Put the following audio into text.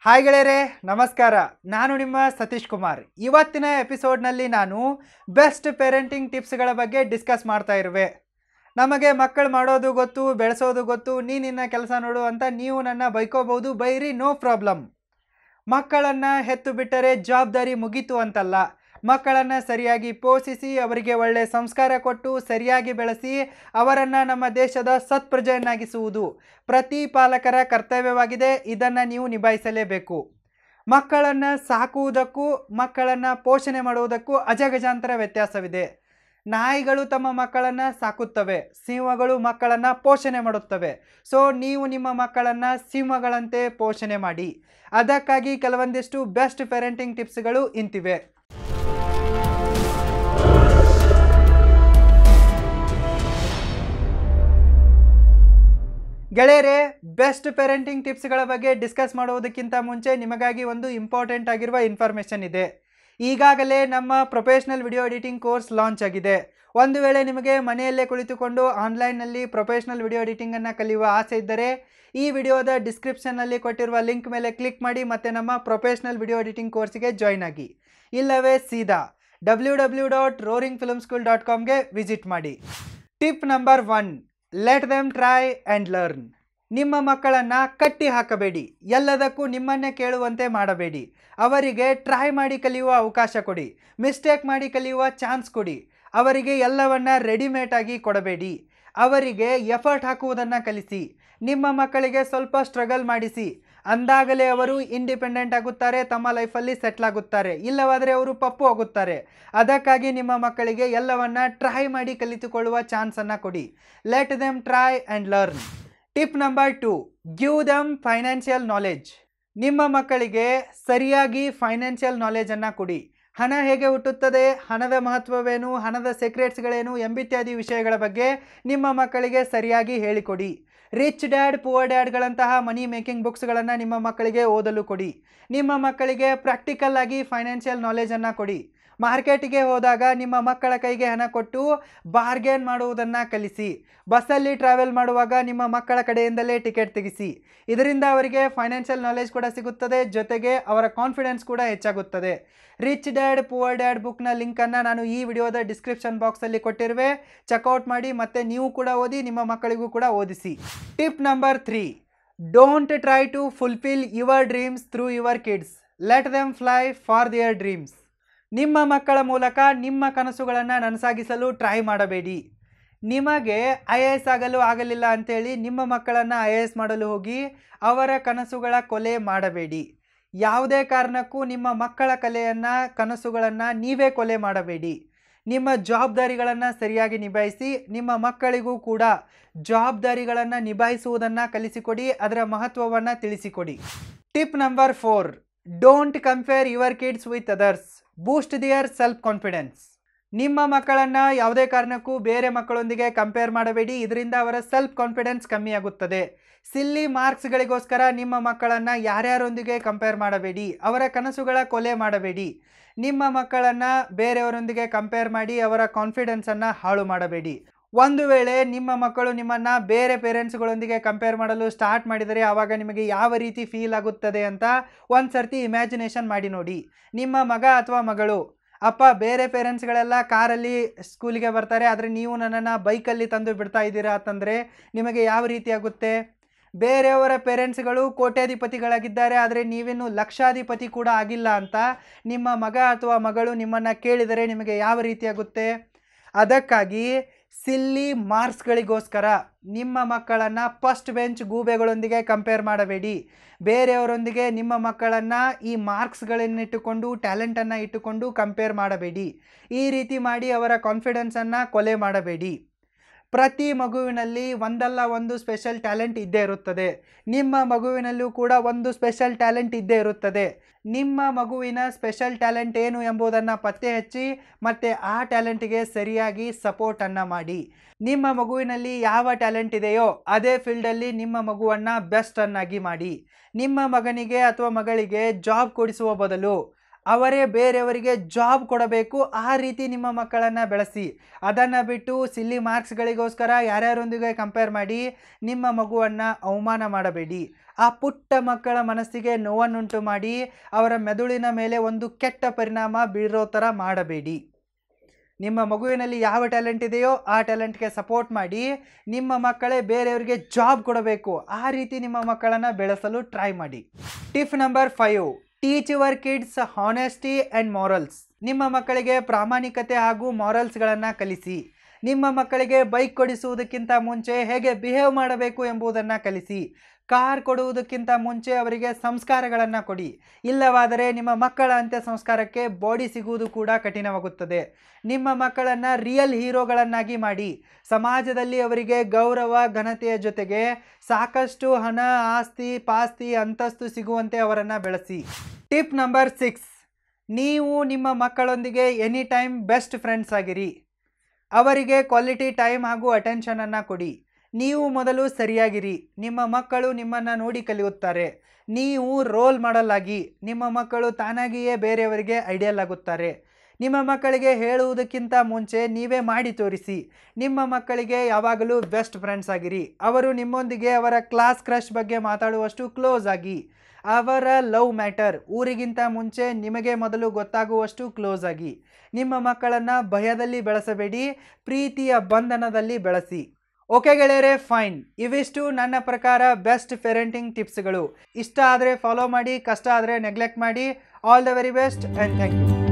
Hi ಗೆಳೆಯರೇ, ನಮಸ್ಕಾರ. ನಾನು ನಿಮ್ಮ ಸತೀಶ್ ಕುಮಾರ್. ಇವತ್ತಿನ ಎಪಿಸೋಡ್ನಲ್ಲಿ ನಾನು ಬೆಸ್ಟ್ ಪೇರೆಂಟಿಂಗ್ ಟಿಪ್ಸ್ಗಳ ಬಗ್ಗೆ ಡಿಸ್ಕಸ್ ಮಾಡ್ತಾ ಇರುವೆ. ನಮಗೆ ಮಕ್ಕಳು ಮಾಡೋದು ಗೊತ್ತು, ಬೆಳೆಸೋದು ಗೊತ್ತು, ನಿನ್ನ ಕೆಲಸ ನೋಡು ಅಂತ ನೀವು ನನ್ನ ಬೈಕೋಬಹುದು. ಬೈರಿ, ನೋ ಪ್ರಾಬ್ಲಮ್. ಮಕ್ಕಳನ್ನು ಹೆತ್ತು ಬಿಟ್ಟರೆ ಜವಾಬ್ದಾರಿ ಮುಗೀತು ಅಂತಲ್ಲ. ಮಕ್ಕಳನ್ನು ಸರಿಯಾಗಿ ಪೋಷಿಸಿ, ಅವರಿಗೆ ಒಳ್ಳೆ ಸಂಸ್ಕಾರ ಕೊಟ್ಟು ಸರಿಯಾಗಿ ಬೆಳೆಸಿ ಅವರನ್ನು ನಮ್ಮ ದೇಶದ ಸತ್ಪ್ರಜೆಯನ್ನಾಗಿಸುವುದು ಪ್ರತಿ ಪಾಲಕರ ಕರ್ತವ್ಯವಾಗಿದೆ. ಇದನ್ನು ನೀವು ನಿಭಾಯಿಸಲೇಬೇಕು. ಮಕ್ಕಳನ್ನು ಸಾಕುವುದಕ್ಕೂ ಮಕ್ಕಳನ್ನು ಪೋಷಣೆ ಮಾಡುವುದಕ್ಕೂ ಅಜಗಜಾಂತರ ವ್ಯತ್ಯಾಸವಿದೆ. ನಾಯಿಗಳು ತಮ್ಮ ಮಕ್ಕಳನ್ನು ಸಾಕುತ್ತವೆ, ಸಿಂಹಗಳು ಮಕ್ಕಳನ್ನು ಪೋಷಣೆ ಮಾಡುತ್ತವೆ. ಸೊ ನೀವು ನಿಮ್ಮ ಮಕ್ಕಳನ್ನು ಸಿಂಹಗಳಂತೆ ಪೋಷಣೆ ಮಾಡಿ. ಅದಕ್ಕಾಗಿ ಕೆಲವೊಂದಿಷ್ಟು ಬೆಸ್ಟ್ ಪೇರೆಂಟಿಂಗ್ ಟಿಪ್ಸ್ಗಳು ಇಂತಿವೆ. ಗೆಳೆಯರೇ, ಬೆಸ್ಟ್ ಪೇರೆಂಟಿಂಗ್ ಟಿಪ್ಸ್ಗಳ ಬಗ್ಗೆ ಡಿಸ್ಕಸ್ ಮಾಡುವುದಕ್ಕಿಂತ ಮುಂಚೆ ನಿಮಗಾಗಿ ಒಂದು ಇಂಪಾರ್ಟೆಂಟ್ ಆಗಿರುವ ಇನ್ಫಾರ್ಮೇಷನ್ ಇದೆ. ಈಗಾಗಲೇ ನಮ್ಮ professional video editing course launch ಆಗಿದೆ. ಒಂದು ವೇಳೆ ನಿಮಗೆ ಮನೆಯಲ್ಲೇ ಕುಳಿತುಕೊಂಡು ಆನ್ಲೈನ್ನಲ್ಲಿ ಪ್ರೊಫೆಷ್ನಲ್ ವಿಡಿಯೋ ಎಡಿಟಿಂಗನ್ನು ಕಲಿಯುವ ಆಸೆ ಇದ್ದರೆ ಈ ವಿಡಿಯೋದ ಡಿಸ್ಕ್ರಿಪ್ಷನ್ನಲ್ಲಿ ಕೊಟ್ಟಿರುವ ಲಿಂಕ್ ಮೇಲೆ ಕ್ಲಿಕ್ ಮಾಡಿ ಮತ್ತು ನಮ್ಮ ಪ್ರೊಫೆಷ್ನಲ್ ವಿಡಿಯೋ ಎಡಿಟಿಂಗ್ ಕೋರ್ಸಿಗೆ ಜಾಯ್ನ್ ಆಗಿ. ಇಲ್ಲವೇ ಸೀದಾ www.roaringfilmschool.comಗೆ ವಿಸಿಟ್ ಮಾಡಿ. Tip number 1, let them try and learn. ನಿಮ್ಮ ಮಕ್ಕಳನ್ನು ಕಟ್ಟಿ ಹಾಕಬೇಡಿ, ಎಲ್ಲದಕ್ಕೂ ನಿಮ್ಮನ್ನೇ ಕೇಳುವಂತೆ ಮಾಡಬೇಡಿ. ಅವರಿಗೆ ಟ್ರೈ ಮಾಡಿ ಕಲಿಯುವ ಅವಕಾಶ ಕೊಡಿ, ಮಿಸ್ಟೇಕ್ ಮಾಡಿ ಕಲಿಯುವ ಚಾನ್ಸ್ ಕೊಡಿ. ಅವರಿಗೆ ಎಲ್ಲವನ್ನ ರೆಡಿಮೇಡ್ ಆಗಿ ಕೊಡಬೇಡಿ. ಅವರಿಗೆ ಎಫರ್ಟ್ ಹಾಕುವುದನ್ನು ಕಲಿಸಿ. ನಿಮ್ಮ ಮಕ್ಕಳಿಗೆ ಸ್ವಲ್ಪ ಸ್ಟ್ರಗಲ್ ಮಾಡಿಸಿ. ಅಂದಾಗಲೇ ಅವರು ಇಂಡಿಪೆಂಡೆಂಟ್ ಆಗುತ್ತಾರೆ, ತಮ್ಮ ಲೈಫಲ್ಲಿ ಸೆಟ್ಲ್ ಆಗುತ್ತಾರೆ. ಇಲ್ಲವಾದರೆ ಅವರು ಪಪ್ಪು ಆಗುತ್ತಾರೆ. ಅದಕ್ಕಾಗಿ ನಿಮ್ಮ ಮಕ್ಕಳಿಗೆ ಎಲ್ಲವನ್ನ ಟ್ರೈ ಮಾಡಿ ಕಲಿತುಕೊಳ್ಳುವ ಚಾನ್ಸನ್ನು ಕೊಡಿ. Let them try and learn. Tip number 2, give them financial knowledge. ನಿಮ್ಮ ಮಕ್ಕಳಿಗೆ ಸರಿಯಾಗಿ ಫೈನಾನ್ಷಿಯಲ್ ನಾಲೆಜನ್ನು ಕೊಡಿ. ಹಣ ಹೇಗೆ ಹುಟ್ಟುತ್ತದೆ, ಹಣದ ಮಹತ್ವವೇನು, ಹಣದ ಸೀಕ್ರೆಟ್ಸ್ಗಳೇನು ಎಂಬಿತ್ಯಾದಿ ವಿಷಯಗಳ ಬಗ್ಗೆ ನಿಮ್ಮ ಮಕ್ಕಳಿಗೆ ಸರಿಯಾಗಿ ಹೇಳಿಕೊಡಿ. ರಿಚ್ ಡ್ಯಾಡ್ ಪುವರ್ ಡ್ಯಾಡ್ಗಳಂತಹ ಮನಿ ಮೇಕಿಂಗ್ ಬುಕ್ಸ್ಗಳನ್ನು ನಿಮ್ಮ ಮಕ್ಕಳಿಗೆ ಓದಲು ಕೊಡಿ. ನಿಮ್ಮ ಮಕ್ಕಳಿಗೆ ಪ್ರಾಕ್ಟಿಕಲ್ ಆಗಿ ಫೈನಾನ್ಷಿಯಲ್ ನಾಲೆಜನ್ನು ಕೊಡಿ. ಮಾರ್ಕೆಟಿಗೆ ಹೋದಾಗ ನಿಮ್ಮ ಮಕ್ಕಳ ಕೈಗೆ ಹಣ ಕೊಟ್ಟು ಬಾರ್ಗೇನ್ ಮಾಡುವುದನ್ನು ಕಲಿಸಿ. ಬಸ್ಸಲ್ಲಿ ಟ್ರಾವೆಲ್ ಮಾಡುವಾಗ ನಿಮ್ಮ ಮಕ್ಕಳ ಕಡೆಯಿಂದಲೇ ಟಿಕೆಟ್ ತೆಗೆಸಿ. ಇದರಿಂದ ಅವರಿಗೆ ಫೈನಾನ್ಷಿಯಲ್ ನಾಲೆಜ್ ಕೂಡ ಸಿಗುತ್ತದೆ, ಜೊತೆಗೆ ಅವರ ಕಾನ್ಫಿಡೆನ್ಸ್ ಕೂಡ ಹೆಚ್ಚಾಗುತ್ತದೆ. ರಿಚ್ ಡ್ಯಾಡ್ ಪುವರ್ ಡ್ಯಾಡ್ ಬುಕ್ನ ಲಿಂಕನ್ನು ನಾನು ಈ ವಿಡಿಯೋದ ಡಿಸ್ಕ್ರಿಪ್ಷನ್ ಬಾಕ್ಸಲ್ಲಿ ಕೊಟ್ಟಿರುವೆ. ಚೆಕ್ಔಟ್ ಮಾಡಿ ಮತ್ತು ನೀವು ಕೂಡ ಓದಿ, ನಿಮ್ಮ ಮಕ್ಕಳಿಗೂ ಕೂಡ ಓದಿಸಿ. Tip number 3, don't try to fulfil your dreams through your kids. Let them fly for their dreams. ನಿಮ್ಮ ಮಕ್ಕಳ ಮೂಲಕ ನಿಮ್ಮ ಕನಸುಗಳನ್ನು ನನಸಾಗಿಸಲು ಟ್ರೈ ಮಾಡಬೇಡಿ. ನಿಮಗೆ IAS ಆಗಲು ಆಗಲಿಲ್ಲ ಅಂಥೇಳಿ ನಿಮ್ಮ ಮಕ್ಕಳನ್ನು IAS ಮಾಡಲು ಹೋಗಿ ಅವರ ಕನಸುಗಳ ಕೊಲೆ ಮಾಡಬೇಡಿ. ಯಾವುದೇ ಕಾರಣಕ್ಕೂ ನಿಮ್ಮ ಮಕ್ಕಳ ಕಲೆಯನ್ನು, ಕನಸುಗಳನ್ನು ನೀವೇ ಕೊಲೆ ಮಾಡಬೇಡಿ. ನಿಮ್ಮ ಜವಾಬ್ದಾರಿಗಳನ್ನು ಸರಿಯಾಗಿ ನಿಭಾಯಿಸಿ. ನಿಮ್ಮ ಮಕ್ಕಳಿಗೂ ಕೂಡ ಜವಾಬ್ದಾರಿಗಳನ್ನು ನಿಭಾಯಿಸುವುದನ್ನು ಕಲಿಸಿಕೊಡಿ, ಅದರ ಮಹತ್ವವನ್ನು ತಿಳಿಸಿಕೊಡಿ. Tip number 4, don't compare your kids with others. Boost their self confidence. ನಿಮ್ಮ ಮಕ್ಕಳನ್ನು ಯಾವುದೇ ಕಾರಣಕ್ಕೂ ಬೇರೆ ಮಕ್ಕಳೊಂದಿಗೆ ಕಂಪೇರ್ ಮಾಡಬೇಡಿ. ಇದರಿಂದ ಅವರ ಸೆಲ್ಫ್ ಕಾನ್ಫಿಡೆನ್ಸ್ ಕಮ್ಮಿ ಆಗುತ್ತದೆ. ಸಿಲ್ಲಿ ಮಾರ್ಕ್ಸ್ಗಳಿಗೋಸ್ಕರ ನಿಮ್ಮ ಮಕ್ಕಳನ್ನು ಯಾರ್ಯಾರೊಂದಿಗೆ ಕಂಪೇರ್ ಮಾಡಬೇಡಿ. ಅವರ ಕನಸುಗಳ ಕೊಲೆ ಮಾಡಬೇಡಿ. ನಿಮ್ಮ ಮಕ್ಕಳನ್ನು ಬೇರೆಯವರೊಂದಿಗೆ ಕಂಪೇರ್ ಮಾಡಿ ಅವರ ಕಾನ್ಫಿಡೆನ್ಸನ್ನು ಹಾಳು ಮಾಡಬೇಡಿ. ಒಂದು ವೇಳೆ ನಿಮ್ಮ ಮಕ್ಕಳು ನಿಮ್ಮನ್ನು ಬೇರೆ ಪೇರೆಂಟ್ಸ್ಗಳೊಂದಿಗೆ ಕಂಪೇರ್ ಮಾಡಲು ಸ್ಟಾರ್ಟ್ ಮಾಡಿದರೆ ಆವಾಗ ನಿಮಗೆ ಯಾವ ರೀತಿ ಫೀಲ್ ಆಗುತ್ತದೆ ಅಂತ ಒಂದು ಸರ್ತಿ ಇಮ್ಯಾಜಿನೇಷನ್ ಮಾಡಿ ನೋಡಿ. ನಿಮ್ಮ ಮಗ ಅಥವಾ ಮಗಳು, ಅಪ್ಪ ಬೇರೆ ಪೇರೆಂಟ್ಸ್ಗಳೆಲ್ಲ ಕಾರಲ್ಲಿ ಸ್ಕೂಲಿಗೆ ಬರ್ತಾರೆ, ಆದರೆ ನೀವು ನನ್ನನ್ನು ಬೈಕಲ್ಲಿ ತಂದು ಬಿಡ್ತಾ ಇದ್ದೀರಾ ಅಂತಂದರೆ ನಿಮಗೆ ಯಾವ ರೀತಿ ಆಗುತ್ತೆ? ಬೇರೆಯವರ ಪೇರೆಂಟ್ಸ್ಗಳು ಕೋಟ್ಯಾಧಿಪತಿಗಳಾಗಿದ್ದಾರೆ, ಆದರೆ ನೀವಿನ್ನೂ ಲಕ್ಷಾಧಿಪತಿ ಕೂಡ ಆಗಿಲ್ಲ ಅಂತ ನಿಮ್ಮ ಮಗ ಅಥವಾ ಮಗಳು ನಿಮ್ಮನ್ನು ಕೇಳಿದರೆ ನಿಮಗೆ ಯಾವ ರೀತಿ ಆಗುತ್ತೆ? ಅದಕ್ಕಾಗಿ ಸಿಲ್ಲಿ ಮಾರ್ಕ್ಸ್ಗಳಿಗೋಸ್ಕರ ನಿಮ್ಮ ಮಕ್ಕಳನ್ನು ಫಸ್ಟ್ ಬೆಂಚ್ ಗೂಬೆಗಳೊಂದಿಗೆ ಕಂಪೇರ್ ಮಾಡಬೇಡಿ. ಬೇರೆಯವರೊಂದಿಗೆ ನಿಮ್ಮ ಮಕ್ಕಳನ್ನು ಈ ಮಾರ್ಕ್ಸ್ಗಳನ್ನಿಟ್ಟುಕೊಂಡು, ಟ್ಯಾಲೆಂಟನ್ನು ಇಟ್ಟುಕೊಂಡು ಕಂಪೇರ್ ಮಾಡಬೇಡಿ. ಈ ರೀತಿ ಮಾಡಿ ಅವರ ಕಾನ್ಫಿಡೆನ್ಸನ್ನು ಕೊಲೆ ಮಾಡಬೇಡಿ. ಪ್ರತಿ ಮಗುವಿನಲ್ಲಿ ಒಂದಲ್ಲ ಒಂದು ಸ್ಪೆಷಲ್ ಟ್ಯಾಲೆಂಟ್ ಇದ್ದೇ ಇರುತ್ತದೆ. ನಿಮ್ಮ ಮಗುವಿನಲ್ಲೂ ಕೂಡ ಒಂದು ಸ್ಪೆಷಲ್ ಟ್ಯಾಲೆಂಟ್ ಇದ್ದೇ ಇರುತ್ತದೆ. ನಿಮ್ಮ ಮಗುವಿನ ಸ್ಪೆಷಲ್ ಟ್ಯಾಲೆಂಟ್ ಏನು ಎಂಬುದನ್ನು ಪತ್ತೆ ಹಚ್ಚಿ ಮತ್ತು ಆ ಟ್ಯಾಲೆಂಟಿಗೆ ಸರಿಯಾಗಿ ಸಪೋರ್ಟನ್ನು ಮಾಡಿ. ನಿಮ್ಮ ಮಗುವಿನಲ್ಲಿ ಯಾವ ಟ್ಯಾಲೆಂಟ್ ಇದೆಯೋ ಅದೇ ಫೀಲ್ಡಲ್ಲಿ ನಿಮ್ಮ ಮಗುವನ್ನು ಬೆಸ್ಟನ್ನಾಗಿ ಮಾಡಿ. ನಿಮ್ಮ ಮಗನಿಗೆ ಅಥವಾ ಮಗಳಿಗೆ ಜಾಬ್ ಕೊಡಿಸುವ ಬದಲು ಅವರೇ ಬೇರೆಯವರಿಗೆ ಜಾಬ್ ಕೊಡಬೇಕು, ಆ ರೀತಿ ನಿಮ್ಮ ಮಕ್ಕಳನ್ನು ಬೆಳೆಸಿ. ಅದನ್ನು ಬಿಟ್ಟು ಸಿಲ್ಲಿ ಮಾರ್ಕ್ಸ್ಗಳಿಗೋಸ್ಕರ ಯಾರ್ಯಾರೊಂದಿಗೆ ಕಂಪೇರ್ ಮಾಡಿ ನಿಮ್ಮ ಮಗುವನ್ನು ಅವಮಾನ ಮಾಡಬೇಡಿ. ಆ ಪುಟ್ಟ ಮಕ್ಕಳ ಮನಸ್ಸಿಗೆ ನೋವನ್ನುಂಟು ಮಾಡಿ ಅವರ ಮೆದುಳಿನ ಮೇಲೆ ಒಂದು ಕೆಟ್ಟ ಪರಿಣಾಮ ಬೀರೋ ಥರ ಮಾಡಬೇಡಿ. ನಿಮ್ಮ ಮಗುವಿನಲ್ಲಿ ಯಾವ ಟ್ಯಾಲೆಂಟ್ ಇದೆಯೋ ಆ ಟ್ಯಾಲೆಂಟ್ಗೆ ಸಪೋರ್ಟ್ ಮಾಡಿ. ನಿಮ್ಮ ಮಕ್ಕಳೇ ಬೇರೆಯವರಿಗೆ ಜಾಬ್ ಕೊಡಬೇಕು, ಆ ರೀತಿ ನಿಮ್ಮ ಮಕ್ಕಳನ್ನು ಬೆಳೆಸಲು ಟ್ರೈ ಮಾಡಿ. Tip number 5, teach your kids honesty and morals. ನಿಮ್ಮ ಮಕ್ಕಳಿಗೆ ಪ್ರಾಮಾಣಿಕತೆ ಹಾಗೂ ಮಾರಲ್ಸ್ಗಳನ್ನು ಕಲಿಸಿ. ನಿಮ್ಮ ಮಕ್ಕಳಿಗೆ ಬೈಕ್ ಕೊಡಿಸುವುದಕ್ಕಿಂತ ಮುಂಚೆ ಹೇಗೆ ಬಿಹೇವ್ ಮಾಡಬೇಕು ಎಂಬುದನ್ನು ಕಲಿಸಿ. ಕಾರ್ ಕೊಡುವುದಕ್ಕಿಂತ ಮುಂಚೆ ಅವರಿಗೆ ಸಂಸ್ಕಾರಗಳನ್ನು ಕೊಡಿ. ಇಲ್ಲವಾದರೆ ನಿಮ್ಮ ಮಕ್ಕಳ ಅಂತ್ಯ ಸಂಸ್ಕಾರಕ್ಕೆ ಬಾಡಿ ಸಿಗುವುದು ಕೂಡ ಕಠಿಣವಾಗುತ್ತದೆ. ನಿಮ್ಮ ಮಕ್ಕಳನ್ನು ರಿಯಲ್ ಹೀರೋಗಳನ್ನಾಗಿ ಮಾಡಿ. ಸಮಾಜದಲ್ಲಿ ಅವರಿಗೆ ಗೌರವ ಘನತೆಯ ಜೊತೆಗೆ ಸಾಕಷ್ಟು ಹಣ, ಆಸ್ತಿ ಪಾಸ್ತಿ, ಅಂತಸ್ತು ಸಿಗುವಂತೆ ಅವರನ್ನು ಬೆಳೆಸಿ. ಟಿಪ್ ನಂಬರ್ 6, ನೀವು ನಿಮ್ಮ ಮಕ್ಕಳೊಂದಿಗೆ ಎನಿ ಟೈಮ್ ಬೆಸ್ಟ್ ಫ್ರೆಂಡ್ಸ್ ಆಗಿರಿ. ಅವರಿಗೆ ಕ್ವಾಲಿಟಿ ಟೈಮ್ ಹಾಗೂ ಅಟೆನ್ಷನನ್ನು ಕೊಡಿ. ನೀವು ಮೊದಲು ಸರಿಯಾಗಿರಿ, ನಿಮ್ಮ ಮಕ್ಕಳು ನಿಮ್ಮನ್ನು ನೋಡಿ ಕಲಿಯುತ್ತಾರೆ. ನೀವು ರೋಲ್ ಮಾಡೆಲ್ ಆಗಿ, ನಿಮ್ಮ ಮಕ್ಕಳು ತಾನಾಗಿಯೇ ಬೇರೆಯವರಿಗೆ ಐಡಿಯಲ್ ಆಗುತ್ತಾರೆ. ನಿಮ್ಮ ಮಕ್ಕಳಿಗೆ ಹೇಳುವುದಕ್ಕಿಂತ ಮುಂಚೆ ನೀವೇ ಮಾಡಿ ತೋರಿಸಿ. ನಿಮ್ಮ ಮಕ್ಕಳಿಗೆ ಯಾವಾಗಲೂ ಬೆಸ್ಟ್ ಫ್ರೆಂಡ್ಸ್ ಆಗಿರಿ. ಅವರು ನಿಮ್ಮೊಂದಿಗೆ ಅವರ ಕ್ಲಾಸ್ ಕ್ರಶ್ ಬಗ್ಗೆ ಮಾತಾಡುವಷ್ಟು ಕ್ಲೋಸ್ ಆಗಿ. ಅವರ ಲವ್ ಮ್ಯಾಟರ್ ಊರಿಗಿಂತ ಮುಂಚೆ ನಿಮಗೆ ಮೊದಲು ಗೊತ್ತಾಗುವಷ್ಟು ಕ್ಲೋಸ್ ಆಗಿ. ನಿಮ್ಮ ಮಕ್ಕಳನ್ನು ಭಯದಲ್ಲಿ ಬೆಳೆಸಬೇಡಿ, ಪ್ರೀತಿಯ ಬಂಧನದಲ್ಲಿ ಬೆಳೆಸಿ. ಓಕೆ ಗೆಳೆಯರೆ, ಫೈನ್. ಇವಿಷ್ಟು ನನ್ನ ಪ್ರಕಾರ ಬೆಸ್ಟ್ ಪೇರೆಂಟಿಂಗ್ ಟಿಪ್ಸ್ಗಳು. ಇಷ್ಟ ಆದರೆ ಫಾಲೋ ಮಾಡಿ, ಕಷ್ಟ ಆದರೆ ನೆಗ್ಲೆಕ್ಟ್ ಮಾಡಿ. All the very best and thank you.